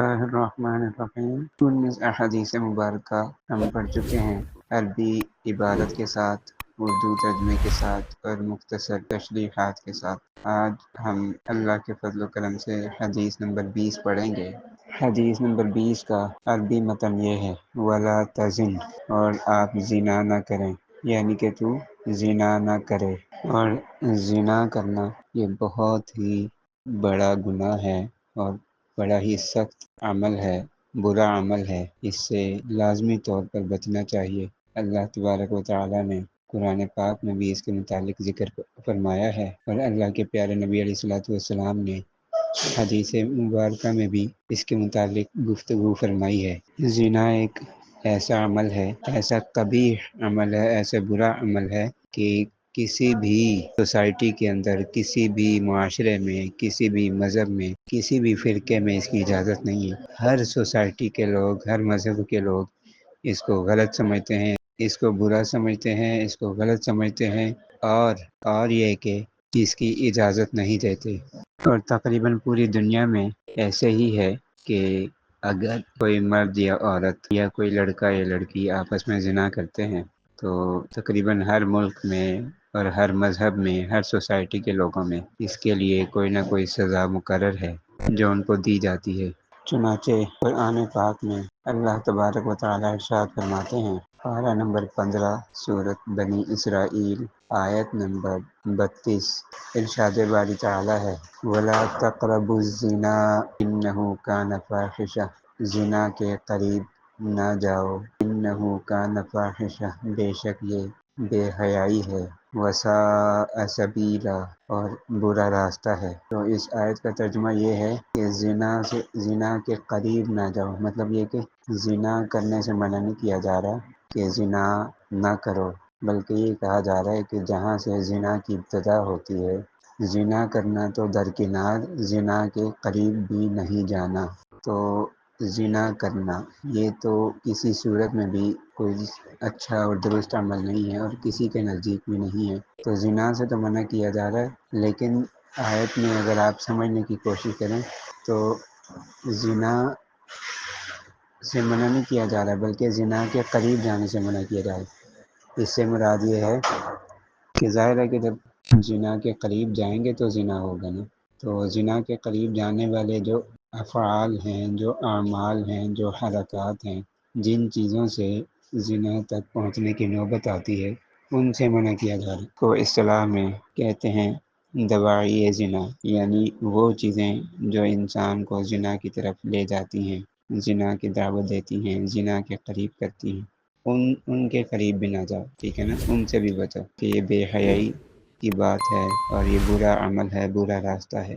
اللہ الرحمن الرحیم 19 احادیث مبارکہ ہم پڑھ چکے ہیں، عربی عبارت کے ساتھ، اردو ترجمے کے ساتھ اور مختصر تشریحات کے ساتھ۔ آج ہم اللہ کے فضل و کرم سے حدیث نمبر 20 پڑھیں گے۔ حدیث نمبر 20 کا عربی متن یہ ہے: وَلَا تَزِنْ، اور آپ زنا نہ کریں، یعنی کہ تو زنا نہ کرے۔ اور زنا کرنا یہ بہت ہی بڑا گناہ ہے اور بڑا ہی سخت عمل ہے، برا عمل ہے، اس سے لازمی طور پر بچنا چاہیے۔ اللہ تبارک و تعالیٰ نے قرآن پاک میں بھی اس کے متعلق ذکر فرمایا ہے، اور اللہ کے پیارے نبی علیہ السلام نے حدیث مبارکہ میں بھی اس کے متعلق گفتگو فرمائی ہے۔ زنا ایک ایسا عمل ہے، ایسا قبیح عمل ہے، ایسا برا عمل ہے کہ کسی بھی سوسائٹی کے اندر، کسی بھی معاشرے میں، کسی بھی مذہب میں، کسی بھی فرقے میں اس کی اجازت نہیں ہے۔ ہر سوسائٹی کے لوگ، ہر مذہب کے لوگ اس کو غلط سمجھتے ہیں، اس کو برا سمجھتے ہیں، اس کو غلط سمجھتے ہیں، اور یہ کہ اس کی اجازت نہیں دیتے۔ اور تقریباً پوری دنیا میں ایسے ہی ہے کہ اگر کوئی مرد یا عورت یا کوئی لڑکا یا لڑکی آپس میں زنا کرتے ہیں تو تقریباً ہر ملک میں اور ہر مذہب میں، ہر سوسائٹی کے لوگوں میں اس کے لیے کوئی نہ کوئی سزا مقرر ہے جو ان کو دی جاتی ہے۔ چنانچہ قرآن پاک میں اللہ تبارک و تعالیٰ ارشاد فرماتے ہیں، پارہ نمبر 15 سورۃ بنی اسرائیل، آیت نمبر 32، ارشاد باری تعالیٰ ہے: وَلَا تَقْرَبُوا الزِّنَا إِنَّهُ كَانَ فَاحِشَةً، زنا کے قریب نہ جاؤ، إِنَّهُ كَانَ فَاحِشَةً، بے شک یہ بے حیائی ہے، وَسَاءَ سَبِیلًا، اور برا راستہ ہے۔ تو اس آیت کا ترجمہ یہ ہے کہ زنا کے قریب نہ جاؤ، مطلب یہ کہ زنا کرنے سے منع نہیں کیا جا رہا کہ زنا نہ کرو، بلکہ یہ کہا جا رہا ہے کہ جہاں سے زنا کی ابتدا ہوتی ہے، زنا کرنا تو درکنار، زنا کے قریب بھی نہیں جانا۔ تو زنا کرنا یہ تو کسی صورت میں بھی کوئی اچھا اور درست عمل نہیں ہے اور کسی کے نزدیک بھی نہیں ہے۔ تو زنا سے تو منع کیا جا رہا ہے، لیکن آیت میں اگر آپ سمجھنے کی کوشش کریں تو زنا سے منع نہیں کیا جا رہا ہے، بلکہ زنا کے قریب جانے سے منع کیا جا رہا ہے۔ اس سے مراد یہ ہے کہ ظاہر ہے کہ جب زنا کے قریب جائیں گے تو زنا ہوگا نا۔ تو زنا کے قریب جانے والے جو افعال ہیں، جو اعمال ہیں، جو حرکات ہیں، جن چیزوں سے زنا تک پہنچنے کی نوبت آتی ہے، ان سے منع کیا جا رہا ہے۔ کو اصطلاح میں کہتے ہیں دواعی زنا، یعنی وہ چیزیں جو انسان کو زنا کی طرف لے جاتی ہیں، زنا کی دعوت دیتی ہیں، زنا کے قریب کرتی ہیں، ان کے قریب بھی نہ جاؤ، ٹھیک ہے نا، ان سے بھی بچو، کہ یہ بے حیائی کی بات ہے اور یہ برا عمل ہے، برا راستہ ہے۔